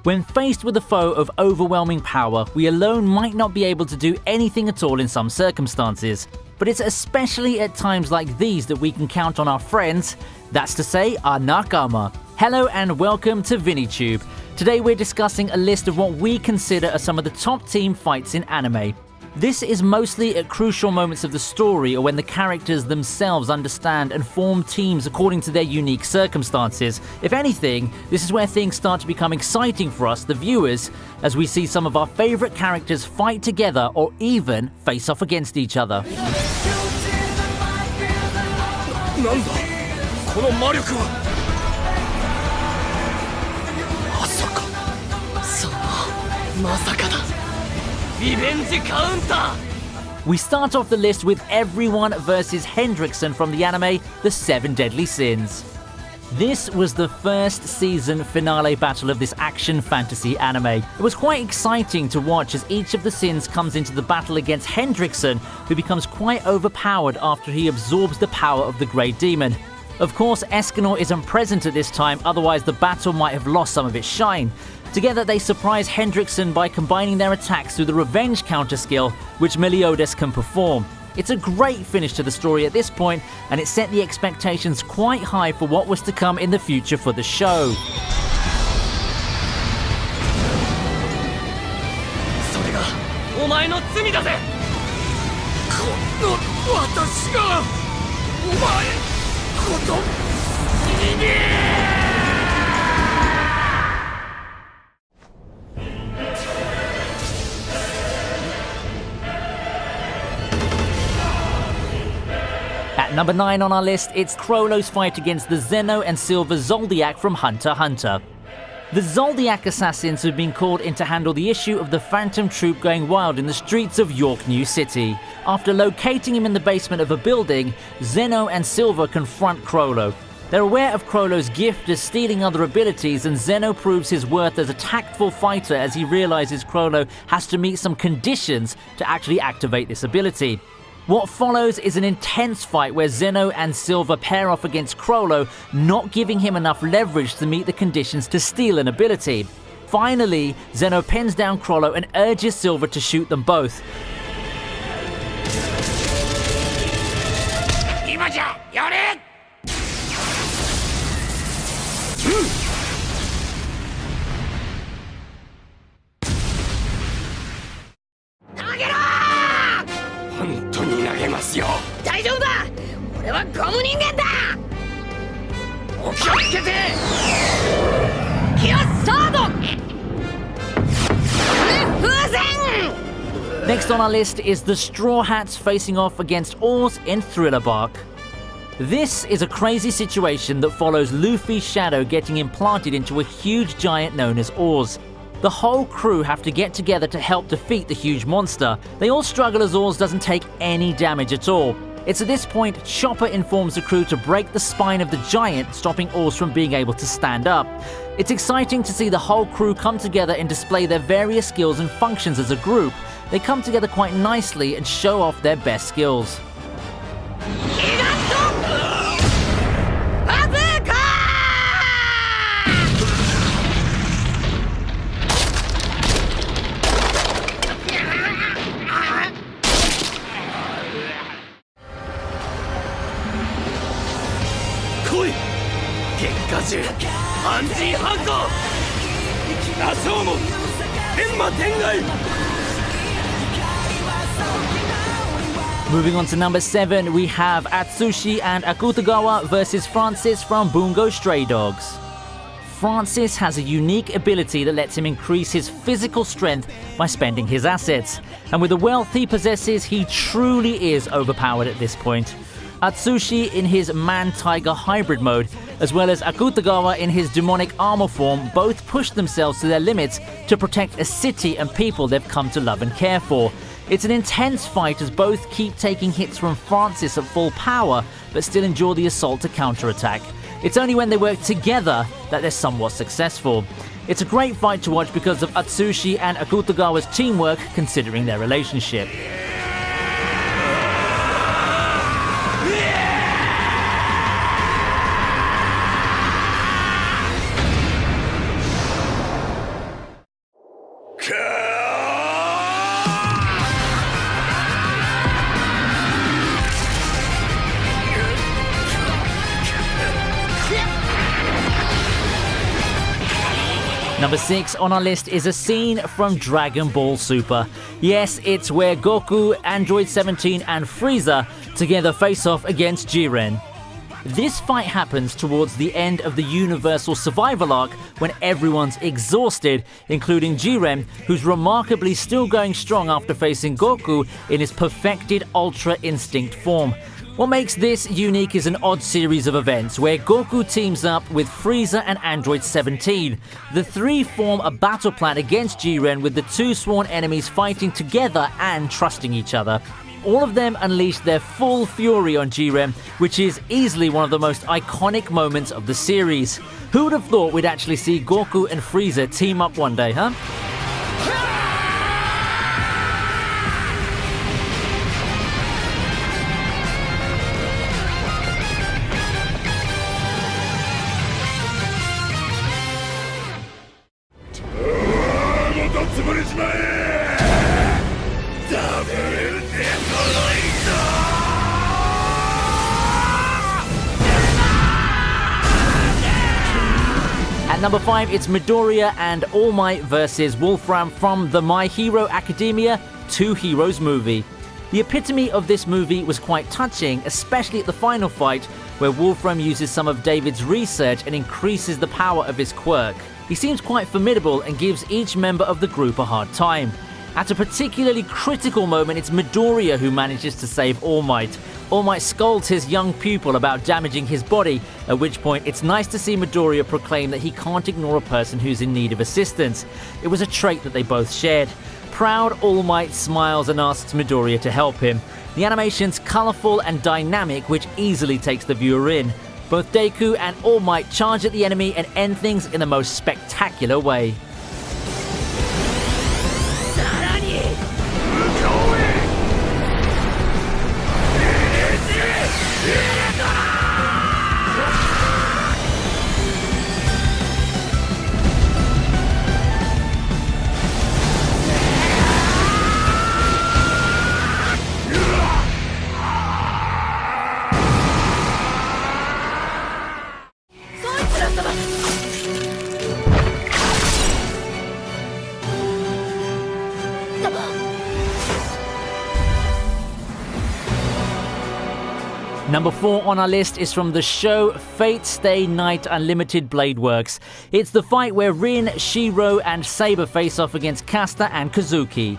When faced with a foe of overwhelming power, we alone might not be able to do anything at all in some circumstances. But it's especially at times like these that we can count on our friends, that's to say, our nakama. Hello and welcome to VinnyTube. Today we're discussing a list of what we consider are some of the top team fights in anime. This is mostly at crucial moments of the story or when the characters themselves understand and form teams according to their unique circumstances. If anything, this is where things start to become exciting for us, the viewers, as we see some of our favorite characters fight together or even face off against each other. なんだこの魔力はまさかさあまさかだリベンジカウンター We start off the list with everyone versus Hendrickson from the anime The Seven Deadly Sins. This was the first season finale battle of this action fantasy anime. It was quite exciting to watch as each of the Sins comes into the battle against Hendrickson, who becomes quite overpowered after he absorbs the power of the Grey Demon. Of course, Escanor isn't present at this time, otherwise the battle might have lost some of its shine. Together they surprise Hendrickson by combining their attacks through the Revenge counter skill, which Meliodas can perform. It's a great finish to the story at this point, and it set the expectations quite high for what was to come in the future for the show. それがお前の罪だぜこの私がお前こと逃げ At number 9 on our list, it's Chrollo's fight against the Zeno and Silver Zoldyak from Hunter x Hunter. The Zoldyak assassins have been called in to handle the issue of the Phantom Troop going wild in the streets of York New City. After locating him in the basement of a building, Zeno and Silver confront Chrollo. They're aware of Chrollo's gift as stealing other abilities, and Zeno proves his worth as a tactful fighter as he realizes Chrollo has to meet some conditions to actually activate this ability. What follows is an intense fight where Zeno and Silver pair off against Chrollo, not giving him enough leverage to meet the conditions to steal an ability. Finally, Zeno pins down Chrollo and urges Silver to shoot them both. 今じゃやれ 本当に投げますよ大丈夫だ俺はゴム人間だお気をつけてキアサード風船 Next on our list is the Straw Hats facing off against Oars in Thriller Bark. This is a crazy situation that follows Luffy's shadow getting implanted into a huge giant known as Oars. The whole crew have to get together to help defeat the huge monster. They all struggle as Oars doesn't take any damage at all. It's at this point Chopper informs the crew to break the spine of the giant, stopping Oars from being able to stand up. It's exciting to see the whole crew come together and display their various skills and functions as a group. They come together quite nicely and show off their best skills. 半人半行羅生門天馬天外 Moving on to number 7, we have Atsushi and Akutagawa versus Francis from Bungo Stray Dogs. Francis has a unique ability that lets him increase his physical strength by spending his assets. And with the wealth he possesses, he truly is overpowered at this point. Atsushi in his man-tiger hybrid mode, as well as Akutagawa in his demonic armor form, both push themselves to their limits to protect a city and people they've come to love and care for. It's an intense fight as both keep taking hits from Francis at full power, but still endure the assault to counterattack. It's only when they work together that they're somewhat successful. It's a great fight to watch because of Atsushi and Akutagawa's teamwork considering their relationship. Number 6 on our list is a scene from Dragon Ball Super. Yes, it's where Goku, Android 17 and Frieza together face off against Jiren. This fight happens towards the end of the Universal Survival arc when everyone's exhausted, including Jiren, who's remarkably still going strong after facing Goku in his perfected Ultra Instinct form. What makes this unique is an odd series of events where Goku teams up with Frieza and Android 17. The three form a battle plan against Jiren, with the two sworn enemies fighting together and trusting each other. All of them unleash their full fury on Jiren, which is easily one of the most iconic moments of the series. Who would have thought we'd actually see Goku and Frieza team up one day, huh? At number 5, it's Midoriya and All Might vs. Wolfram from the My Hero Academia 2 Heroes movie. The epitome of this movie was quite touching, especially at the final fight, where Wolfram uses some of David's research and increases the power of his quirk. He seems quite formidable and gives each member of the group a hard time. At a particularly critical moment, it's Midoriya who manages to save All Might. All Might scolds his young pupil about damaging his body, at which point it's nice to see Midoriya proclaim that he can't ignore a person who's in need of assistance. It was a trait that they both shared. Proud, All Might smiles and asks Midoriya to help him. The animation's colourful and dynamic, which easily takes the viewer in. Both Deku and All Might charge at the enemy and end things in the most spectacular way. Number 4 on our list is from the show Fate Stay Night Unlimited Blade Works. It's the fight where Rin, Shiro and Saber face off against Kasta and Kazuki.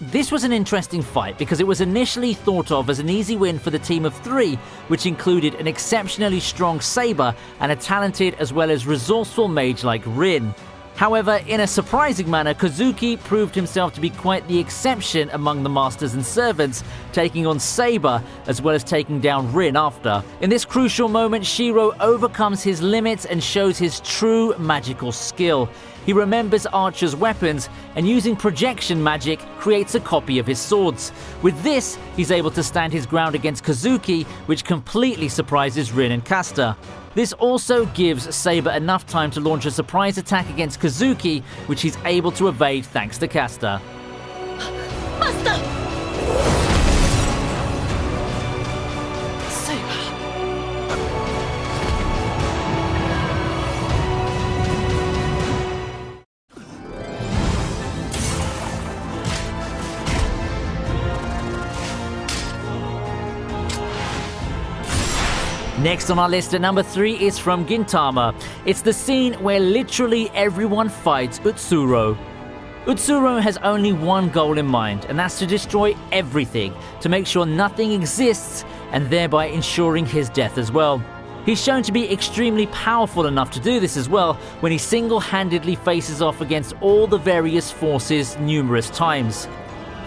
This was an interesting fight because it was initially thought of as an easy win for the team of 3, which included an exceptionally strong Saber and a talented as well as resourceful mage like Rin. However, in a surprising manner, Kazuki proved himself to be quite the exception among the masters and servants, taking on Saber as well as taking down Rin after. In this crucial moment, Shiro overcomes his limits and shows his true magical skill. He remembers Archer's weapons and, using projection magic, creates a copy of his swords. With this, he's able to stand his ground against Kazuki, which completely surprises Rin and Kasta. This also gives Saber enough time to launch a surprise attack against Kazuki, which he's able to evade thanks to Kasta. Master! Next on our list at number 3 is from Gintama. It's the scene where literally everyone fights Utsuro. Utsuro has only one goal in mind, and that's to destroy everything, to make sure nothing exists, and thereby ensuring his death as well. He's shown to be extremely powerful enough to do this as well when he single-handedly faces off against all the various forces numerous times.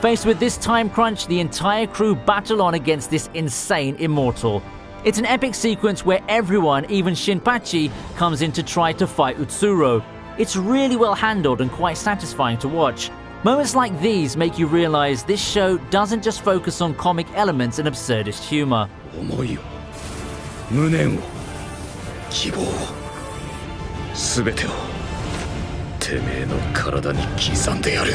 Faced with this time crunch, the entire crew battle on against this insane immortal. It's an epic sequence where everyone, even Shinpachi, comes in to try to fight Utsuro. It's really well handled and quite satisfying to watch. Moments like these make you realize this show doesn't just focus on comic elements and absurdist humor. 思いを無念を希望を全てをてめえの体に刻んでやる。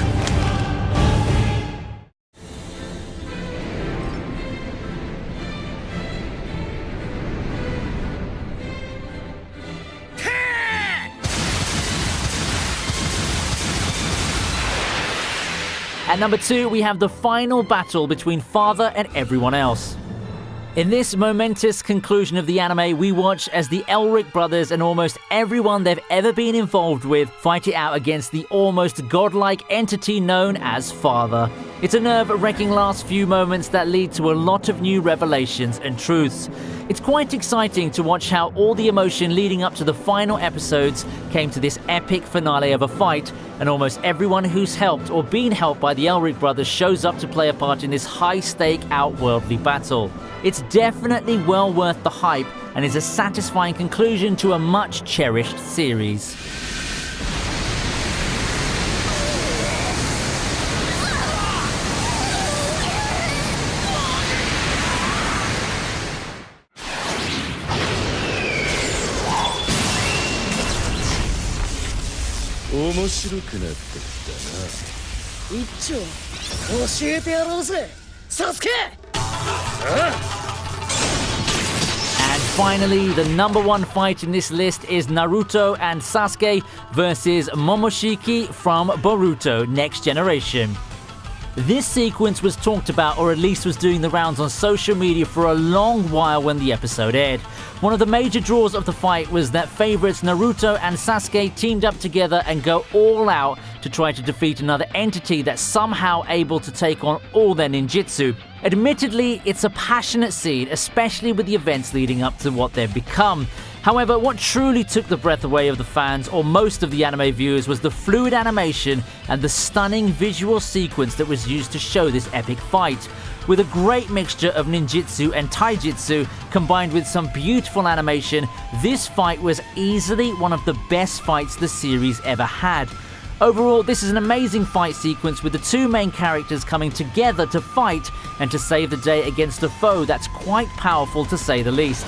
At number 2, we have the final battle between Father and everyone else. In this momentous conclusion of the anime, we watch as the Elric brothers and almost everyone they've ever been involved with fight it out against the almost godlike entity known as Father. It's a nerve-wracking last few moments that lead to a lot of new revelations and truths. It's quite exciting to watch how all the emotion leading up to the final episodes came to this epic finale of a fight, and almost everyone who's helped or been helped by the Elric brothers shows up to play a part in this high-stake, outworldly battle. It's definitely well worth the hype and is a satisfying conclusion to a much-cherished series. And finally, the number one fight in this list is Naruto and Sasuke versus Momoshiki from Boruto Next Generation. This sequence was talked about, or at least was doing the rounds on social media for a long while when the episode aired. One of the major draws of the fight was that favorites Naruto and Sasuke teamed up together and go all out to try to defeat another entity that's somehow able to take on all their ninjutsu. Admittedly, it's a passionate scene, especially with the events leading up to what they've become. However, what truly took the breath away of the fans, or most of the anime viewers, was the fluid animation and the stunning visual sequence that was used to show this epic fight. With a great mixture of ninjutsu and taijutsu combined with some beautiful animation, this fight was easily one of the best fights the series ever had. Overall, this is an amazing fight sequence with the two main characters coming together to fight and to save the day against a foe that's quite powerful to say the least.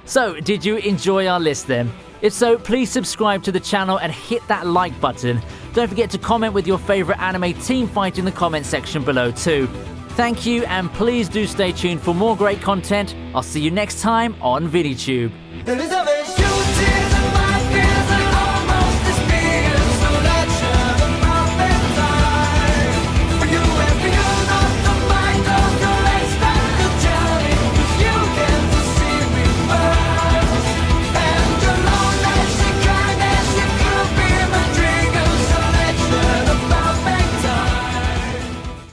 So, did you enjoy our list then? If so, please subscribe to the channel and hit that like button. Don't forget to comment with your favorite anime team fight in the comment section below too. Thank you, and please do stay tuned for more great content. I'll see you next time on VidiTube.